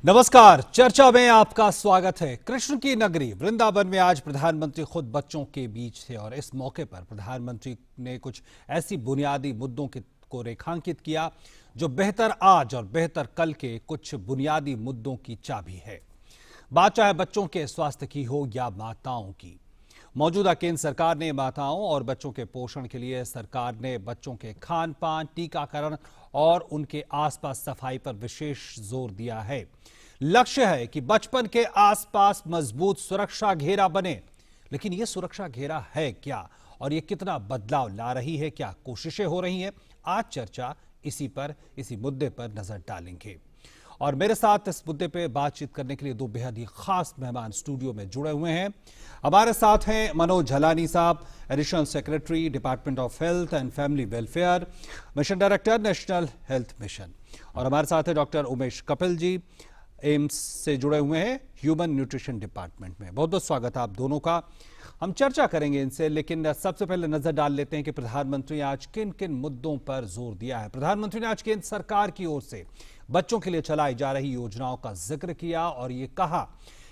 नमस्कार, चर्चा में आपका स्वागत है। कृष्ण की नगरी वृंदावन में आज प्रधानमंत्री खुद बच्चों के बीच थे और इस मौके पर प्रधानमंत्री ने कुछ ऐसी बुनियादी मुद्दों को रेखांकित किया जो बेहतर आज और बेहतर कल के कुछ बुनियादी मुद्दों की चाबी है। बात चाहे बच्चों के स्वास्थ्य की हो या माताओं की। मौजूदा केंद्र सरकार ने माताओं और बच्चों के पोषण के लिए सरकार ने बच्चों के खान पान, टीकाकरण और उनके आसपास सफाई पर विशेष जोर दिया है। लक्ष्य है कि बचपन के आसपास मजबूत सुरक्षा घेरा बने। लेकिन यह सुरक्षा घेरा है क्या और यह कितना बदलाव ला रही है, क्या कोशिशें हो रही हैं? आज चर्चा इसी मुद्दे पर नजर डालेंगे। और मेरे साथ इस मुद्दे पे बातचीत करने के लिए दो बेहद ही खास मेहमान स्टूडियो में जुड़े हुए हैं। हमारे साथ हैं मनोज झलानी साहब, additional secretary, department of health and family welfare, mission director, national health mission. और हमारे साथ है डॉक्टर उमेश कपिल जी, एम्स से जुड़े हुए हैं, ह्यूमन न्यूट्रिशन डिपार्टमेंट में। बहुत बहुत स्वागत है आप दोनों का। हम चर्चा करेंगे इनसे, लेकिन सबसे पहले नजर डाल लेते हैं कि प्रधानमंत्री आज किन किन मुद्दों पर जोर दिया है। प्रधानमंत्री ने आज केंद्र सरकार की ओर से बच्चों के लिए चलाई जा रही योजनाओं का जिक्र किया और ये कहा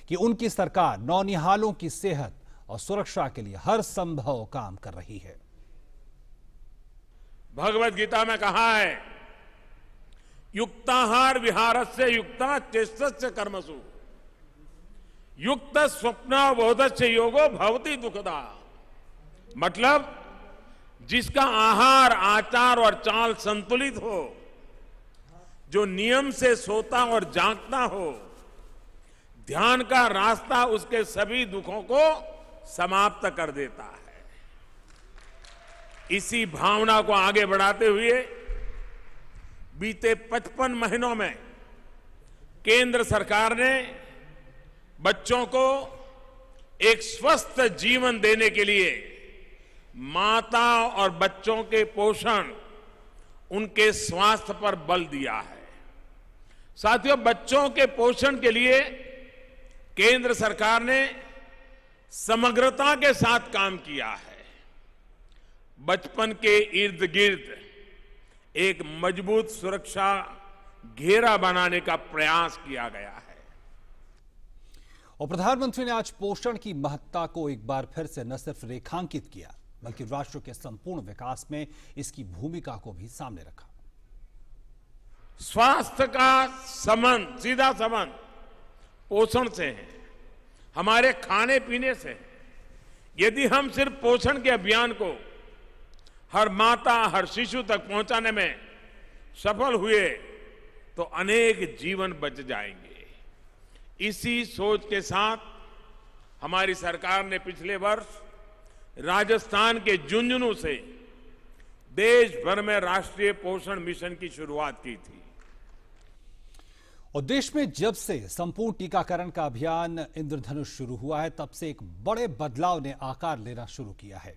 कि उनकी सरकार नौनिहालों की सेहत और सुरक्षा के लिए हर संभव काम कर रही है। भगवत गीता में कहा है, युक्ताहार विहारस्य युक्ता चेष्टस्य कर्मसु युक्त स्वप्न बोधस्य योगो भवति दुखदा। मतलब जिसका आहार, आचार और चाल संतुलित हो, जो नियम से सोता और जागता हो, ध्यान का रास्ता उसके सभी दुखों को समाप्त कर देता है। इसी भावना को आगे बढ़ाते हुए बीते 55 महीनों में केंद्र सरकार ने बच्चों को एक स्वस्थ जीवन देने के लिए माता और बच्चों के पोषण, उनके स्वास्थ्य पर बल दिया है। साथियों, बच्चों के पोषण के लिए केंद्र सरकार ने समग्रता के साथ काम किया है। बचपन के इर्द गिर्द एक मजबूत सुरक्षा घेरा बनाने का प्रयास किया गया है। और प्रधानमंत्री ने आज पोषण की महत्ता को एक बार फिर से न सिर्फ रेखांकित किया, बल्कि राष्ट्र के संपूर्ण विकास में इसकी भूमिका को भी सामने रखा। स्वास्थ्य का संबंध, सीधा संबंध पोषण से है, हमारे खाने पीने से है। यदि हम सिर्फ पोषण के अभियान को हर माता, हर शिशु तक पहुंचाने में सफल हुए तो अनेक जीवन बच जाएंगे। इसी सोच के साथ हमारी सरकार ने पिछले वर्ष राजस्थान के झुंझुनू से देश भर में राष्ट्रीय पोषण मिशन की शुरुआत की थी। और देश में जब से संपूर्ण टीकाकरण का अभियान इंद्रधनुष शुरू हुआ है, तब से एक बड़े बदलाव ने आकार लेना शुरू किया है।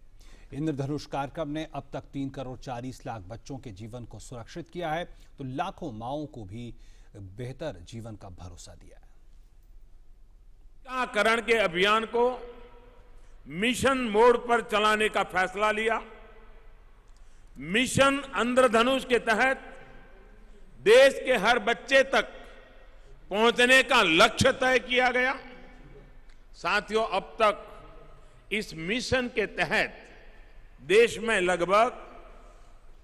इंद्रधनुष कार्यक्रम ने अब तक 3 करोड़ 40 लाख बच्चों के जीवन को सुरक्षित किया है, तो लाखों माओं को भी बेहतर जीवन का भरोसा दिया है। टीकाकरण के अभियान को मिशन मोड पर चलाने का फैसला लिया। मिशन इंद्रधनुष के तहत देश के हर बच्चे तक पहुंचने का लक्ष्य तय किया गया। साथियों, अब तक इस मिशन के तहत देश में लगभग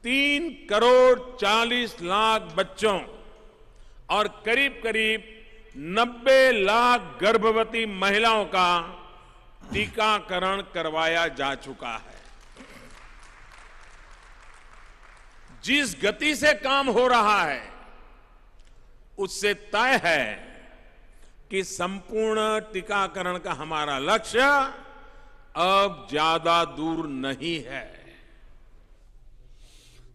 3 करोड़ 40 लाख बच्चों और करीब करीब 90 लाख गर्भवती महिलाओं का टीकाकरण करवाया जा चुका है। जिस गति से काम हो रहा है, उससे तय है कि संपूर्ण टीकाकरण का हमारा लक्ष्य अब ज्यादा दूर नहीं है।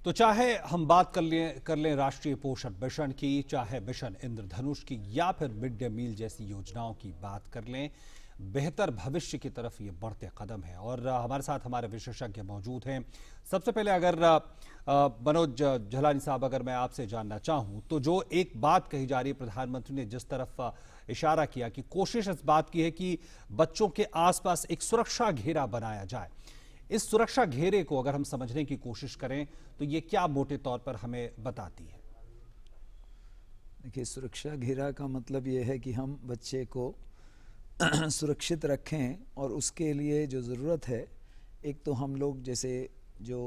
तो चाहे हम बात कर लें राष्ट्रीय पोषण मिशन की, चाहे मिशन इंद्रधनुष की, या फिर मिड डे मील जैसी योजनाओं की बात कर लें, बेहतर भविष्य की तरफ ये बढ़ते कदम है। और हमारे साथ हमारे विशेषज्ञ मौजूद हैं। सबसे पहले अगर मनोज झलानी साहब, अगर मैं आपसे जानना चाहूं, तो जो एक बात कही जा रही है, प्रधानमंत्री ने जिस तरफ इशारा किया कि कोशिश इस बात की है कि बच्चों के आसपास एक सुरक्षा घेरा बनाया जाए, इस सुरक्षा घेरे को अगर हम समझने की कोशिश करें तो ये क्या मोटे तौर पर हमें बताती है? देखिए, सुरक्षा घेरा का मतलब ये है कि हम बच्चे को सुरक्षित रखें, और उसके लिए जो ज़रूरत है, एक तो हम लोग जैसे जो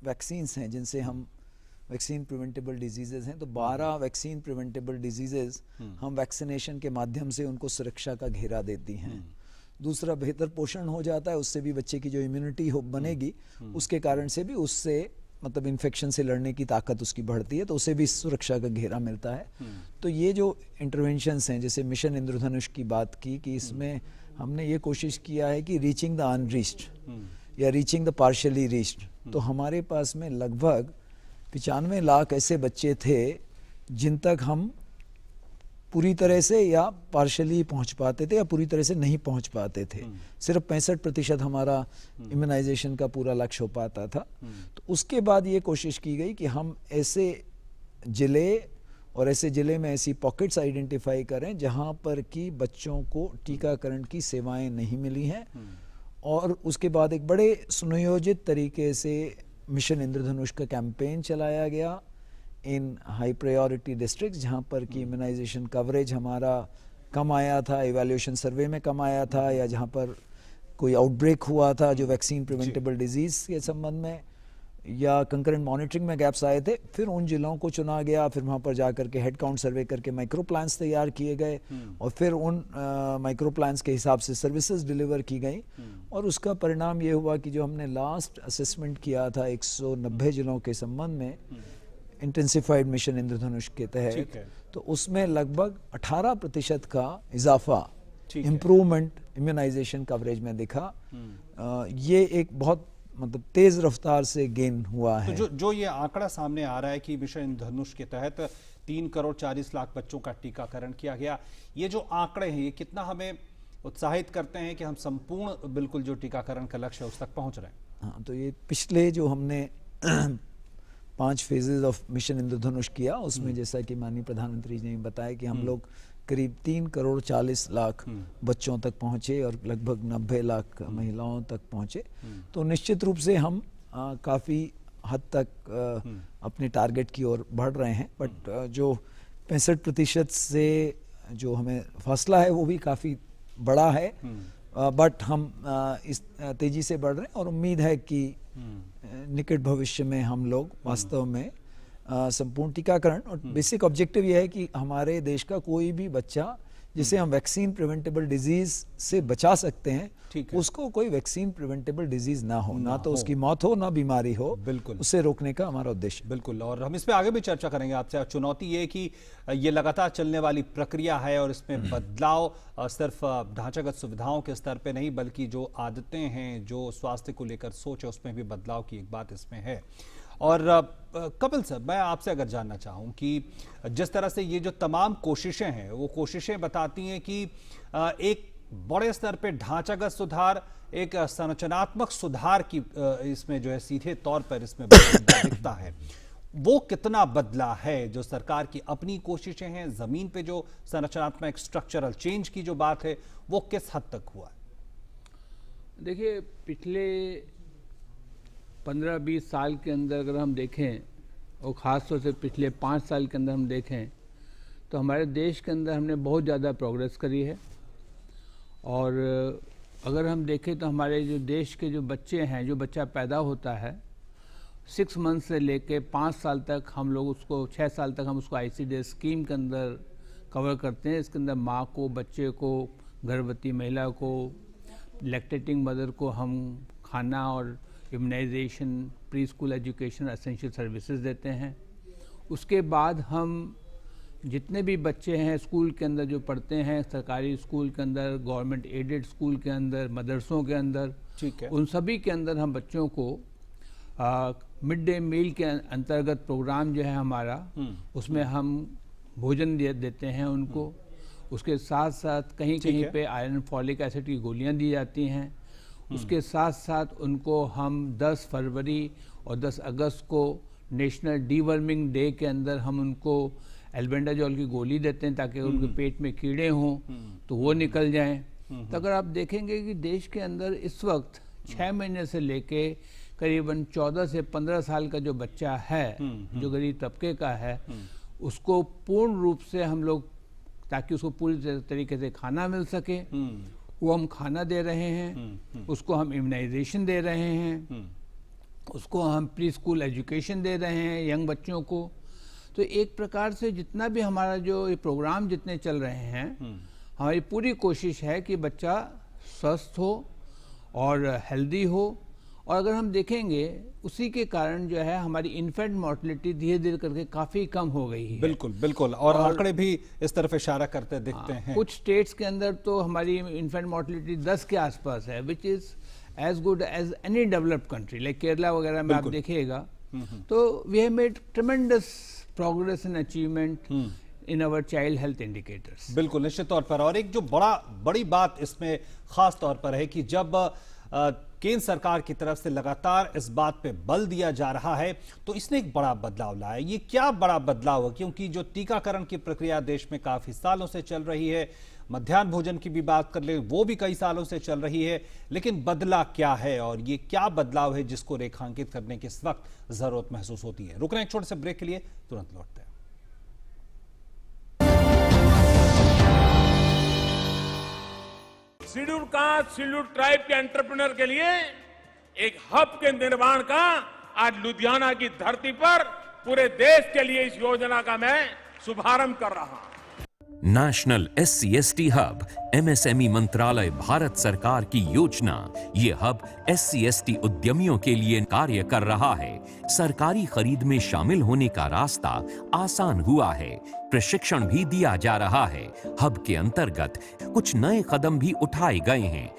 वैक्सीन्स हैं जिनसे हम वैक्सीन प्रिवेंटेबल डिजीज़ेज़ हैं, तो 12 वैक्सीन प्रिवेंटेबल डिजीज़ेज़ हम वैक्सीनेशन के माध्यम से उनको सुरक्षा का घेरा देती हैं। दूसरा, बेहतर पोषण हो जाता है, उससे भी बच्चे की जो इम्यूनिटी हो बनेगी, उसके कारण से भी उससे मतलब इन्फेक्शन से लड़ने की ताकत उसकी बढ़ती है, तो उसे भी सुरक्षा का घेरा मिलता है। तो ये जो इंटरवेंशंस हैं, जैसे मिशन इंद्रधनुष की बात की, कि इसमें हमने ये कोशिश किया है कि रीचिंग द अनरीच्ड या रीचिंग द पार्शियली रीच्ड, तो हमारे पास में लगभग 95 लाख ऐसे बच्चे थे जिन तक हम पूरी तरह से या पार्शली पहुंच पाते थे या पूरी तरह से नहीं पहुंच पाते थे। सिर्फ 65% हमारा इम्यूनाइजेशन का पूरा लक्ष्य हो पाता था। तो उसके बाद ये कोशिश की गई कि हम ऐसे ज़िले और ऐसे ज़िले में ऐसी पॉकेट्स आइडेंटिफाई करें जहां पर कि बच्चों को टीकाकरण की सेवाएं नहीं मिली हैं, और उसके बाद एक बड़े सुनियोजित तरीके से मिशन इंद्रधनुष का कैंपेन चलाया गया इन हाई प्रायोरिटी डिस्ट्रिक्ट्स, जहाँ पर कि इम्यूनाइजेशन कवरेज हमारा कम आया था, इवैल्यूएशन सर्वे में कम आया था, या जहाँ पर कोई आउटब्रेक हुआ था जो वैक्सीन प्रिवेंटेबल डिजीज़ के संबंध में, या कंकरेंट मॉनिटरिंग में गैप्स आए थे। फिर उन जिलों को चुना गया, फिर वहाँ पर जाकर के हेड काउंट सर्वे करके माइक्रो प्लान्स तैयार किए गए, और फिर उन माइक्रो प्लान्स के हिसाब से सर्विसेज डिलीवर की गई, और उसका परिणाम ये हुआ कि जो हमने लास्ट असेसमेंट किया था 190 जिलों के संबंध में इंटेंसिफाइड मिशन इंद्रधनुष के तहत, तो उसमें लगभग 18% का इजाफा, इम्प्रूवमेंट इम्यूनाइजेशन कवरेज में दिखा। ये एक बहुत मतलब तेज रफ्तार से गेन हुआ है। तो जो ये आंकड़ा सामने आ रहा है कि मिशन इंद्रधनुष के तहत 3 करोड़ 40 लाख बच्चों का टीकाकरण किया गया, ये जो आंकड़े हैं ये कितना हमें उत्साहित करते हैं कि हम संपूर्ण बिल्कुल जो टीकाकरण का लक्ष्य है उस तक पहुंच रहे हैं। हाँ, तो ये पिछले जो हमने 5 फेजेज ऑफ मिशन इंद्रधनुष किया, उसमें जैसा कि माननीय प्रधानमंत्री जी ने बताया कि हम लोग करीब 3 करोड़ 40 लाख बच्चों तक पहुंचे और लगभग 90 लाख महिलाओं तक पहुंचे। तो निश्चित रूप से हम काफ़ी हद तक अपने टारगेट की ओर बढ़ रहे हैं, बट जो 65% से जो हमें फासला है वो भी काफ़ी बड़ा है, बट हम इस तेज़ी से बढ़ रहे हैं, और उम्मीद है कि निकट भविष्य में हम लोग वास्तव में संपूर्ण टीकाकरण, और बेसिक ऑब्जेक्टिव यह है कि हमारे देश का कोई भी बच्चा जिसे हम वैक्सीन प्रिवेंटेबल डिजीज से बचा सकते हैं, उसको कोई वैक्सीन प्रिवेंटेबल डिजीज ना हो, ना तो उसकी मौत हो, ना बीमारी हो, बिल्कुल उसे रोकने का हमारा उद्देश्य। बिल्कुल, और हम इस पे आगे भी चर्चा करेंगे आपसे। चुनौती ये कि ये लगातार चलने वाली प्रक्रिया है, और इसमें बदलाव सिर्फ ढांचागत सुविधाओं के स्तर पे नहीं, बल्कि जो आदतें हैं, जो स्वास्थ्य को लेकर सोच है, उसमें भी बदलाव की एक बात इसमें है। और कपिल सर, मैं आपसे अगर जानना चाहूं कि जिस तरह से ये जो तमाम कोशिशें हैं, वो कोशिशें बताती हैं कि एक बड़े स्तर पे ढांचागत सुधार, एक संरचनात्मक सुधार की इसमें जो है सीधे तौर पर इसमें दिखता है। वो कितना बदला है? जो सरकार की अपनी कोशिशें हैं, जमीन पे जो संरचनात्मक स्ट्रक्चरल चेंज की जो बात है, वो किस हद तक हुआ? देखिए, पिछले 15-20 साल के अंदर अगर हम देखें, और ख़ास तौर से पिछले 5 साल के अंदर हम देखें, तो हमारे देश के अंदर हमने बहुत ज़्यादा प्रोग्रेस करी है। और अगर हम देखें तो हमारे जो देश के जो बच्चे हैं, जो बच्चा पैदा होता है 6 मंथ से लेके 5 साल तक, हम लोग उसको 6 साल तक हम उसको ICDS स्कीम के अंदर कवर करते हैं। इसके अंदर माँ को, बच्चे को, गर्भवती महिला को, लैक्टेटिंग मदर को हम खाना और immunization, pre school education, essential services देते हैं। उसके बाद हम जितने भी बच्चे हैं स्कूल के अंदर जो पढ़ते हैं, सरकारी स्कूल के अंदर, गवर्नमेंट एडेड स्कूल के अंदर, मदरसों के अंदर, ठीक है, उन सभी के अंदर हम बच्चों को मिड डे मील के अंतर्गत प्रोग्राम जो है हमारा, उसमें हम भोजन देते हैं उनको। उसके साथ साथ कहीं कहीं पे आयरन, फॉलिक एसिड की गोलियां दी जाती हैं। उसके साथ साथ उनको हम 10 फरवरी और 10 अगस्त को नेशनल डीवर्मिंग डे के अंदर हम उनको एल्बेंडाजोल की गोली देते हैं, ताकि उनके पेट में कीड़े हों तो वो निकल जाएं। तो अगर आप देखेंगे कि देश के अंदर इस वक्त 6 महीने से लेके करीबन 14 से 15 साल का जो बच्चा है, जो गरीब तबके का है, उसको पूर्ण रूप से हम लोग, ताकि उसको पूरी तरीके से खाना मिल सके, वो हम खाना दे रहे हैं, उसको हम इम्यूनाइजेशन दे रहे हैं, उसको हम प्री स्कूल एजुकेशन दे रहे हैं यंग बच्चों को। तो एक प्रकार से जितना भी हमारा जो ये प्रोग्राम जितने चल रहे हैं, हमारी पूरी कोशिश है कि बच्चा स्वस्थ हो और हेल्दी हो। और अगर हम देखेंगे उसी के कारण जो है हमारी इन्फेंट मॉर्टेलिटी धीरे धीरे करके काफ़ी कम हो गई है। बिल्कुल बिल्कुल, और आंकड़े भी इस तरफ इशारा करते दिखते हैं। कुछ स्टेट्स के अंदर तो हमारी इन्फेंट मॉर्टेलिटी 10 के आसपास है, which is as good as any developed country, like Kerala वगैरह में आप देखिएगा। तो we have made tremendous progress in achievement in our child health indicators. बिल्कुल, निश्चित तौर पर। और एक जो बड़ी बात इसमें खास तौर पर है कि जब केंद्र सरकार की तरफ से लगातार इस बात पे बल दिया जा रहा है, तो इसने एक बड़ा बदलाव लाया। ये क्या बड़ा बदलाव है? क्योंकि जो टीकाकरण की प्रक्रिया देश में काफी सालों से चल रही है, मध्याह्न भोजन की भी बात कर ले, वो भी कई सालों से चल रही है, लेकिन बदला क्या है और ये क्या बदलाव है जिसको रेखांकित करने की इस वक्त जरूरत महसूस होती है? रुक रहे हैं एक छोटे से ब्रेक के लिए, तुरंत लौटते हैं। शेड्यूल कास्ट, शेड्यूल ट्राइब के एंटरप्रेन्योर के लिए एक हब के निर्माण का आज लुधियाना की धरती पर पूरे देश के लिए इस योजना का मैं शुभारंभ कर रहा हूं। नेशनल SC/ST हब MSME मंत्रालय भारत सरकार की योजना। ये हब SC/ST उद्यमियों के लिए कार्य कर रहा है। सरकारी खरीद में शामिल होने का रास्ता आसान हुआ है, प्रशिक्षण भी दिया जा रहा है। हब के अंतर्गत कुछ नए कदम भी उठाए गए हैं।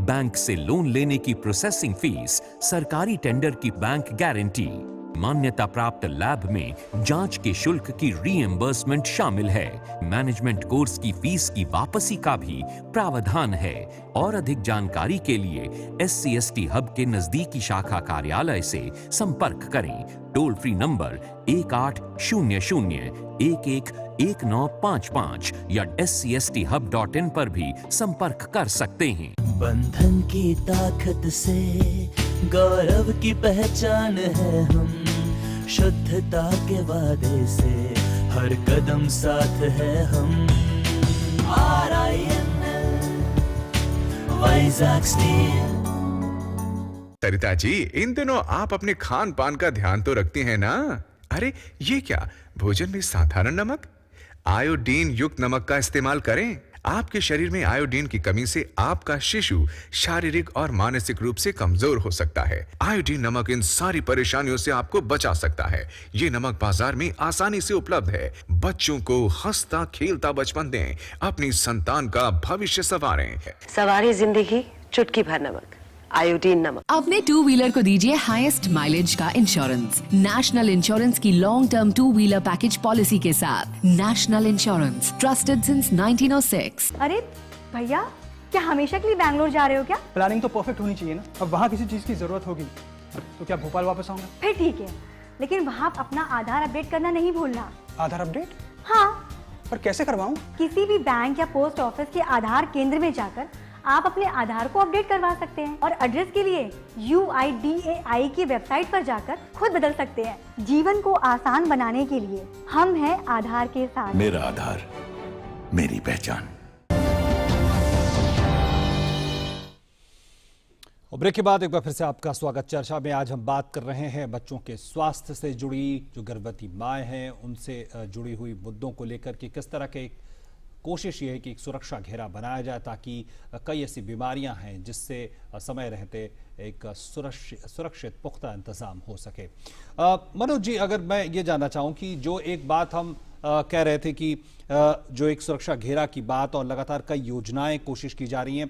बैंक से लोन लेने की प्रोसेसिंग फीस, सरकारी टेंडर की बैंक गारंटी, मान्यता प्राप्त लैब में जांच के शुल्क की रीएम्बर्समेंट शामिल है। मैनेजमेंट कोर्स की फीस की वापसी का भी प्रावधान है। और अधिक जानकारी के लिए SC/ST हब के नजदीकी शाखा कार्यालय से संपर्क करें। टोल फ्री नंबर 1800-111955 या scstHub.in पर भी संपर्क कर सकते हैं। बंधन की ताकत से गौरव की पहचान है हम, शुद्धता के वादे से हर कदम साथ है हम। RINL Vizag steel. सरिता जी, इन दिनों आप अपने खान पान का ध्यान तो रखती हैं ना? अरे ये क्या, भोजन में साधारण नमक? आयोडीन युक्त नमक का इस्तेमाल करें। आपके शरीर में आयोडीन की कमी से आपका शिशु शारीरिक और मानसिक रूप से कमजोर हो सकता है। आयोडीन नमक इन सारी परेशानियों से आपको बचा सकता है। ये नमक बाजार में आसानी से उपलब्ध है। बच्चों को हंसता खेलता बचपन दें, अपनी संतान का भविष्य संवारें। सवारी जिंदगी चुटकी भर नमक, आयोडीन नमक। अपने 2 व्हीलर को दीजिए हाईएस्ट माइलेज का इंश्योरेंस नेशनल इंश्योरेंस की long term 2 wheeler package policy के साथ। National insurance, trusted since 1906। अरे भैया, क्या हमेशा के लिए बैंगलोर जा रहे हो क्या? प्लानिंग तो परफेक्ट होनी चाहिए ना। अब वहाँ किसी चीज की जरूरत होगी तो क्या भोपाल वापस आऊंगा? फिर ठीक है, लेकिन वहाँ अपना आधार अपडेट करना नहीं भूलना। आधार अपडेट? हाँ। पर कैसे करवाऊँ? किसी भी बैंक या पोस्ट ऑफिस के आधार केंद्र में जाकर आप अपने आधार को अपडेट करवा सकते हैं और एड्रेस के लिए UIDAI की वेबसाइट पर जाकर खुद बदल सकते हैं। जीवन को आसान बनाने के लिए हम हैं आधार के साथ। मेरा आधार, मेरी पहचान। और ब्रेक के बाद एक बार फिर से आपका स्वागत। चर्चा में आज हम बात कर रहे हैं बच्चों के स्वास्थ्य से जुड़ी, जो गर्भवती माएँ हैं उनसे जुड़ी हुई मुद्दों को लेकर के किस तरह के कोशिश ये है कि एक सुरक्षा घेरा बनाया जाए ताकि कई ऐसी बीमारियां हैं जिससे समय रहते एक सुरक्षित पुख्ता इंतजाम हो सके। मनोज जी, अगर मैं ये जानना चाहूँ कि जो एक बात हम कह रहे थे कि जो एक सुरक्षा घेरा की बात और लगातार कई योजनाएं कोशिश की जा रही हैं,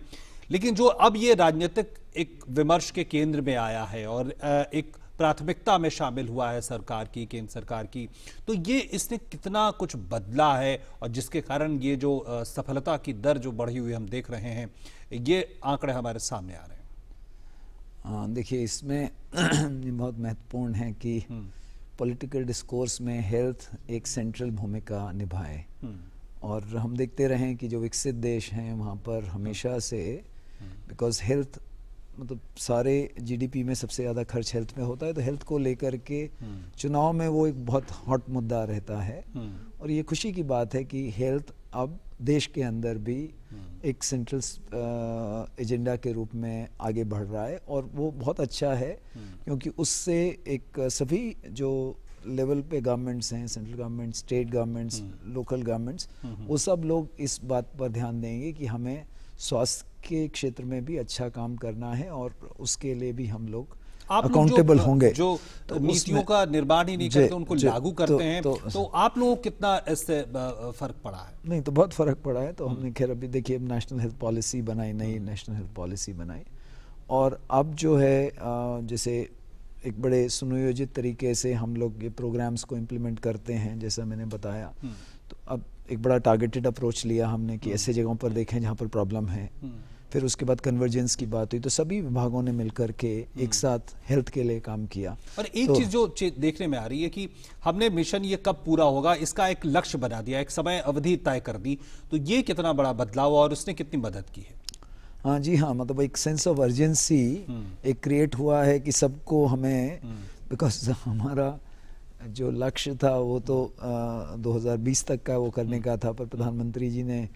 लेकिन जो अब ये राजनीतिक एक विमर्श के केंद्र में आया है और एक प्राथमिकता में शामिल हुआ है सरकार की, केंद्र सरकार की, तो ये इसने कितना कुछ बदला है और जिसके कारण ये जो सफलता की दर जो बढ़ी हुई हम देख रहे हैं, ये आंकड़े हमारे सामने आ रहे हैं। देखिए, इसमें बहुत महत्वपूर्ण है कि पॉलिटिकल डिस्कोर्स में हेल्थ एक सेंट्रल भूमिका निभाए। और हम देखते रहे कि जो विकसित देश हैं वहाँ पर हमेशा से, बिकॉज हेल्थ मतलब सारे जीडीपी में सबसे ज़्यादा खर्च हेल्थ में होता है, तो हेल्थ को लेकर के चुनाव में वो एक बहुत हॉट मुद्दा रहता है। और ये खुशी की बात है कि हेल्थ अब देश के अंदर भी एक सेंट्रल एजेंडा के रूप में आगे बढ़ रहा है, और वो बहुत अच्छा है क्योंकि उससे एक सभी जो लेवल पे गवर्नमेंट्स हैं, central government, state governments, local governments, वो सब लोग इस बात पर ध्यान देंगे कि हमें स्वास्थ्य के क्षेत्र में भी अच्छा काम करना है और उसके लिए भी हम लोग अकाउंटेबल होंगे। जो तो नीतियों का निर्माण ही नहीं करते, उनको लागू करते हैं, तो आप लोगों को कितना इससे फर्क पड़ा है? नहीं, तो बहुत फर्क पड़ा है। तो हमने खैर अभी देखिए नेशनल हेल्थ पॉलिसी बनाई, नई नेशनल हेल्थ पॉलिसी बनाई, और अब जो है जैसे एक बड़े सुनियोजित तरीके से हम लोग ये प्रोग्राम्स को इम्प्लीमेंट करते हैं, जैसा मैंने बताया। तो अब एक बड़ा टारगेटेड अप्रोच लिया हमने कि ऐसे जगहों पर देखें जहाँ पर प्रॉब्लम है। फिर उसके बाद कन्वर्जेंस की बात हुई, तो सभी विभागों ने मिलकर के एक साथ हेल्थ के लिए काम किया। और एक चीज जो देखने में आ रही है कि हमने मिशन ये कब पूरा होगा इसका एक लक्ष्य बना दिया, एक समय अवधि तय कर दी, तो ये कितना बड़ा बदलाव और उसने कितनी मदद की है? हाँ जी हाँ, मतलब एक सेंस ऑफ अर्जेंसी एक क्रिएट हुआ है कि सबको हमें, बिकॉज हमारा जो लक्ष्य था वो तो 2020 तक का वो करने का था, पर प्रधानमंत्री जी ने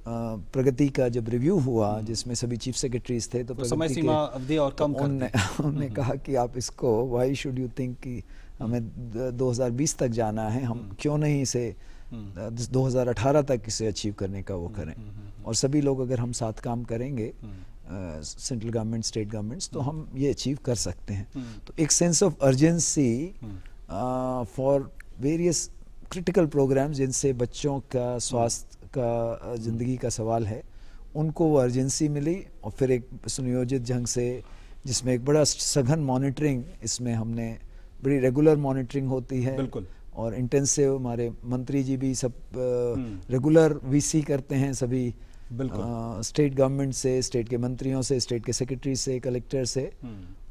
प्रगति का जब रिव्यू हुआ जिसमें सभी चीफ सेक्रेटरीज थे, तो समय सीमा अवधि और कम उन्होंने कहा कि आप इसको व्हाई शुड यू थिंक कि हमें 2020 तक जाना है, हम क्यों नहीं इसे 2018 तक इसे अचीव करने का वो करें। और सभी लोग अगर हम साथ काम करेंगे, सेंट्रल गवर्नमेंट, स्टेट गवर्नमेंट्स, तो हम ये अचीव कर सकते हैं। तो एक sense of urgency for various critical programmes जिनसे बच्चों का स्वास्थ्य का, ज़िंदगी का सवाल है, उनको वो अर्जेंसी मिली। और फिर एक सुनियोजित ढंग से, जिसमें एक बड़ा सघन मॉनिटरिंग, इसमें हमने बड़ी रेगुलर मॉनिटरिंग होती है। बिल्कुल। और इंटेंसिव, हमारे मंत्री जी भी सब रेगुलर वीसी करते हैं, सभी स्टेट गवर्नमेंट से, स्टेट के मंत्रियों से, स्टेट के सेक्रेटरी से, कलेक्टर से।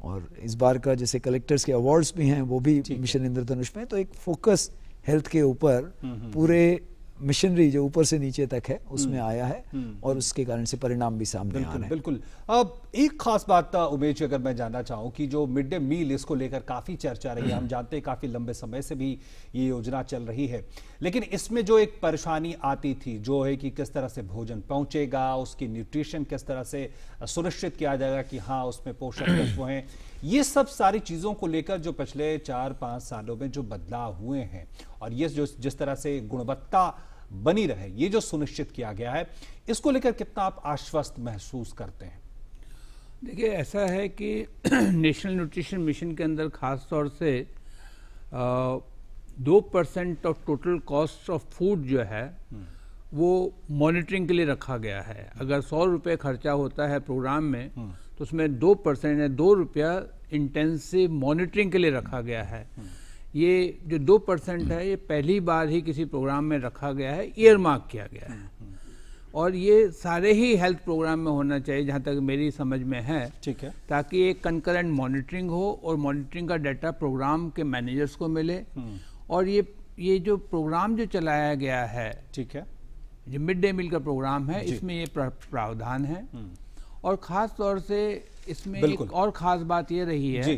और इस बार का जैसे कलेक्टर्स के अवार्ड्स भी हैं, वो भी मिशन इंद्रधनुष में। तो एक फोकस हेल्थ के ऊपर पूरे मिशनरी जो ऊपर से नीचे तक है उसमें आया है, और उसके कारण से परिणाम भी सामने आ रहे हैं। बिल्कुल। अब एक खास बात उमेश, अगर मैं जानना चाहूँ कि जो मिड डे मील, इसको लेकर काफ़ी चर्चा रही है, हम जानते हैं काफ़ी लंबे समय से भी ये योजना चल रही है, लेकिन इसमें जो एक परेशानी आती थी जो है कि किस तरह से भोजन पहुँचेगा, उसकी न्यूट्रिशन किस तरह से सुनिश्चित किया जाएगा कि हाँ उसमें पोषक तत्व हैं, ये सब सारी चीज़ों को लेकर जो पिछले 4-5 सालों में जो बदलाव हुए हैं, और ये जो जिस तरह से गुणवत्ता बनी रहे, ये जो सुनिश्चित किया गया है, इसको लेकर कितना आप आश्वस्त महसूस करते हैं? देखिए, ऐसा है कि नेशनल न्यूट्रिशन मिशन के अंदर खास तौर से 2% of total cost of food जो है वो मॉनिटरिंग के लिए रखा गया है। अगर 100 रुपये खर्चा होता है प्रोग्राम में, तो उसमें 2% या 2 रुपया इंटेंसिव मॉनिटरिंग के लिए रखा गया है। ये जो 2% है, ये पहली बार ही किसी प्रोग्राम में रखा गया है, ईयर मार्क किया गया है। और ये सारे ही हेल्थ प्रोग्राम में होना चाहिए जहाँ तक मेरी समझ में है। ठीक है। ताकि एक कंकरेंट मॉनिटरिंग हो और मॉनिटरिंग का डाटा प्रोग्राम के मैनेजर्स को मिले। और ये जो प्रोग्राम जो चलाया गया है, ठीक है, जो मिड डे मील का प्रोग्राम है, इसमें ये प्रावधान है। और ख़ास तौर से इसमें एक और ख़ास बात ये रही है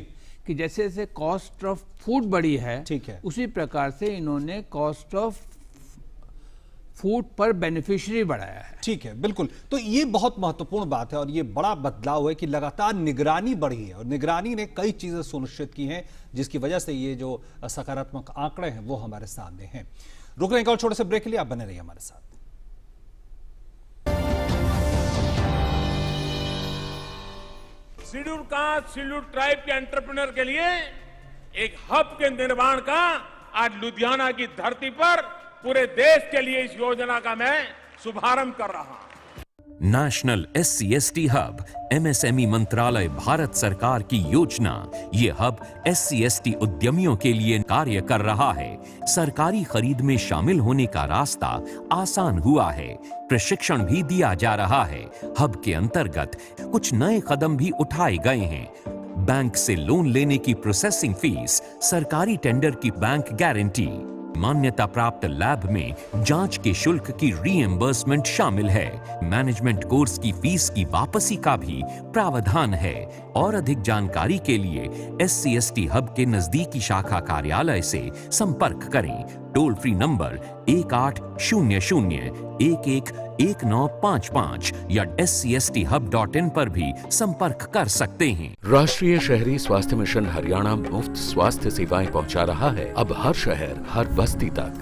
कि जैसे जैसे कॉस्ट ऑफ फूड बढ़ी है, ठीक है, उसी प्रकार से इन्होंने कॉस्ट ऑफ फूड पर बेनिफिशियरी बढ़ाया है। ठीक है, बिल्कुल। तो ये बहुत महत्वपूर्ण बात है और ये बड़ा बदलाव है कि लगातार निगरानी बढ़ी है और निगरानी ने कई चीजें सुनिश्चित की हैं, जिसकी वजह से ये जो सकारात्मक आंकड़े हैं वो हमारे सामने हैं। रुक रहे हैं, और छोटे से ब्रेक के लिए आप बने रहिए हमारे साथ। शेड्यूल कास्ट, शेड्यूल ट्राइब के एंटरप्रेन्योर के लिए एक हब के निर्माण का आज लुधियाना की धरती पर पूरे देश के लिए इस योजना का मैं शुभारंभ कर रहा हूं। नेशनल SC/ST हब MSME मंत्रालय भारत सरकार की योजना। ये हब SC/ST उद्यमियों के लिए कार्य कर रहा है। सरकारी खरीद में शामिल होने का रास्ता आसान हुआ है। प्रशिक्षण भी दिया जा रहा है। हब के अंतर्गत कुछ नए कदम भी उठाए गए हैं। बैंक से लोन लेने की प्रोसेसिंग फीस, सरकारी टेंडर की बैंक गारंटी, मान्यता प्राप्त लैब में जांच के शुल्क की रीएम्बर्समेंट शामिल है। मैनेजमेंट कोर्स की फीस की वापसी का भी प्रावधान है। और अधिक जानकारी के लिए SCST हब के नजदीकी शाखा कार्यालय से संपर्क करें। टोल फ्री नंबर 1800-111955 या scsthub.in पर भी संपर्क कर सकते हैं। राष्ट्रीय शहरी स्वास्थ्य मिशन हरियाणा मुफ्त स्वास्थ्य सेवाएं पहुंचा रहा है अब हर शहर, हर बस्ती तक।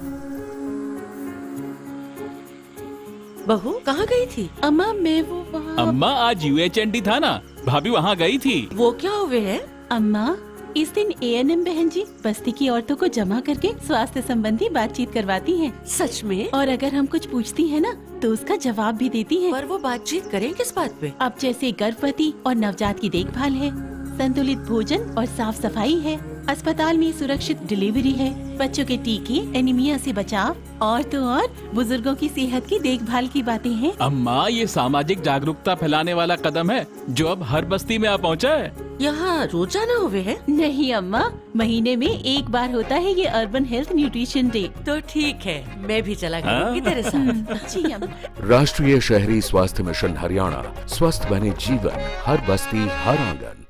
बहू कहाँ गई थी? अम्मा मैं वो वहाँ। अम्मा आज UHND था ना, भाभी वहाँ गई थी। वो क्या हुए है? अम्मा इस दिन ANM बहन जी बस्ती की औरतों को जमा करके स्वास्थ्य संबंधी बातचीत करवाती हैं। सच में? और अगर हम कुछ पूछती हैं ना तो उसका जवाब भी देती हैं। पर वो बातचीत करें किस बात पे? अब जैसे गर्भवती और नवजात की देखभाल है, संतुलित भोजन और साफ सफाई है, अस्पताल में सुरक्षित डिलीवरी है, बच्चों के टीके, एनीमिया से बचाव और तो और बुजुर्गों की सेहत की देखभाल की बातें हैं। अम्मा ये सामाजिक जागरूकता फैलाने वाला कदम है जो अब हर बस्ती में आ पहुँचा है। यहाँ रोजाना हुए हैं? नहीं अम्मा, महीने में एक बार होता है ये अर्बन हेल्थ न्यूट्रिशन डे। तो ठीक है, मैं भी चला करूँगी तेरे साथ। जी अम्मा। राष्ट्रीय शहरी स्वास्थ्य मिशन हरियाणा, स्वस्थ बने जीवन, हर बस्ती हर आंगन।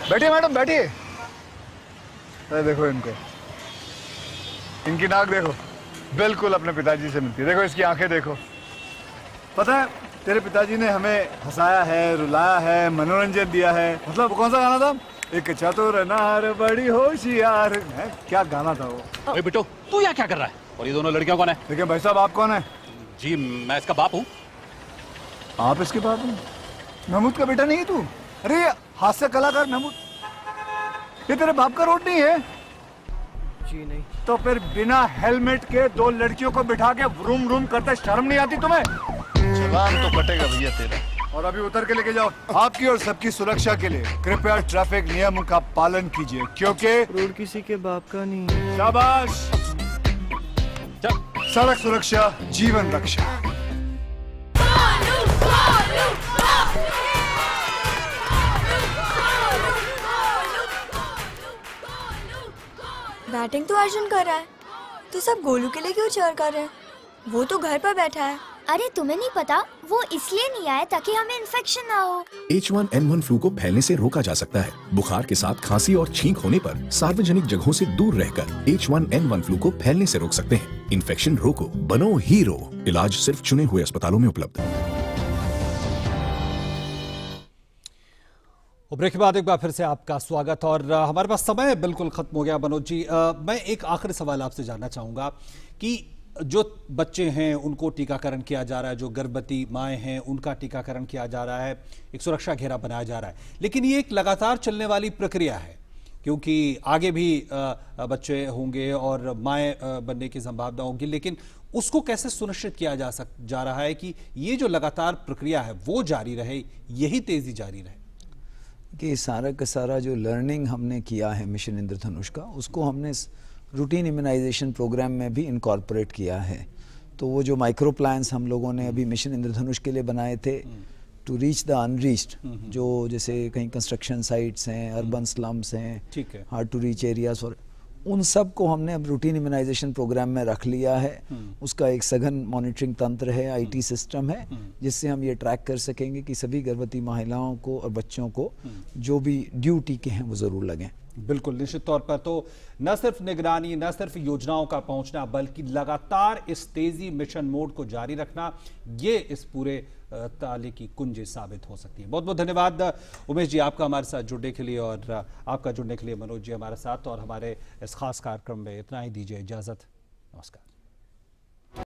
बैठिए मैडम बैठिए। अरे देखो इनको, इनकी नाक देखो, बिल्कुल अपने पिताजी से मिलती है। देखो इसकी आंखें देखो। पता है तेरे पिताजी ने हमें हंसाया है, रुलाया है, मनोरंजन दिया है। मतलब वो कौन सा गाना था? एक चतुर नार बड़ी होशियार, क्या गाना था वो? ओए बेटो तू यहाँ क्या कर रहा है? और ये दोनों लड़कियां कौन है? देखिए भाई साहब, आप कौन है? जी मैं इसका बाप हूँ। आप इसके बाप हैं? महमूद का बेटा नहीं है तू? अरे हास्य कलाकार महमूद, ये तेरे बाप का रोड नहीं है? जी नहीं। तो फिर बिना हेलमेट के दो लड़कियों को बिठा के व्रूम व्रूम करते शर्म नहीं आती तुम्हें? जवान तो कटेगा भैया तेरा। और अभी उतर के लेके जाओ। आपकी और सबकी सुरक्षा के लिए कृपया ट्रैफिक नियमों का पालन कीजिए, क्योंकि रोड किसी के बाप का नहीं है। शाबाश। सड़क सुरक्षा जीवन रक्षा। बैटिंग तो अर्जुन कर रहा है, तो सब गोलू के लिए क्यों चीयर कर रहे हैं? वो तो घर पर बैठा है। अरे तुम्हें नहीं पता, वो इसलिए नहीं आया ताकि हमें इन्फेक्शन ना हो। H1N1 फ्लू को फैलने से रोका जा सकता है। बुखार के साथ खांसी और छींक होने पर सार्वजनिक जगहों से दूर रहकर H1N1 फ्लू को फैलने से रोक सकते हैं। इन्फेक्शन रोको, बनो हीरो। इलाज सिर्फ चुने हुए अस्पतालों में उपलब्ध। ब्रेक के बाद एक बार फिर से आपका स्वागत। और हमारे पास समय बिल्कुल खत्म हो गया। मनोज जी, मैं एक आखिरी सवाल आपसे जानना चाहूँगा कि जो बच्चे हैं उनको टीकाकरण किया जा रहा है, जो गर्भवती माएँ हैं उनका टीकाकरण किया जा रहा है, एक सुरक्षा घेरा बनाया जा रहा है, लेकिन ये एक लगातार चलने वाली प्रक्रिया है क्योंकि आगे भी बच्चे होंगे और माएँ बनने की संभावना होगी, लेकिन उसको कैसे सुनिश्चित किया जा रहा है कि ये जो लगातार प्रक्रिया है वो जारी रहे, यही तेज़ी जारी रहे? कि सारा का सारा जो लर्निंग हमने किया है मिशन इंद्रधनुष का, उसको हमने रूटीन इम्यूनाइजेशन प्रोग्राम में भी इनकॉर्पोरेट किया है। तो वो जो माइक्रो प्लान्स हम लोगों ने अभी मिशन इंद्रधनुष के लिए बनाए थे टू रीच द अनरीच्ड, जो जैसे कहीं कंस्ट्रक्शन साइट्स हैं, अर्बन स्लम्स हैं, हार्ड टू रीच एरियाज, और उन सब को हमने अब रूटीन इम्यूनाइजेशन प्रोग्राम में रख लिया है। उसका एक सघन मॉनिटरिंग तंत्र है, IT सिस्टम है, जिससे हम ये ट्रैक कर सकेंगे कि सभी गर्भवती महिलाओं को और बच्चों को जो भी ड्यू टीके हैं वो ज़रूर लगें। बिल्कुल, निश्चित तौर पर तो न सिर्फ निगरानी, न सिर्फ योजनाओं का पहुंचना, बल्कि लगातार इस तेजी मिशन मोड को जारी रखना, ये इस पूरे ताले की कुंजी साबित हो सकती है। बहुत बहुत धन्यवाद उमेश जी आपका हमारे साथ जुड़ने के लिए, और आपका जुड़ने के लिए मनोज जी हमारे साथ, और हमारे इस खास कार्यक्रम में इतना ही दीजिए इजाजत। नमस्कार।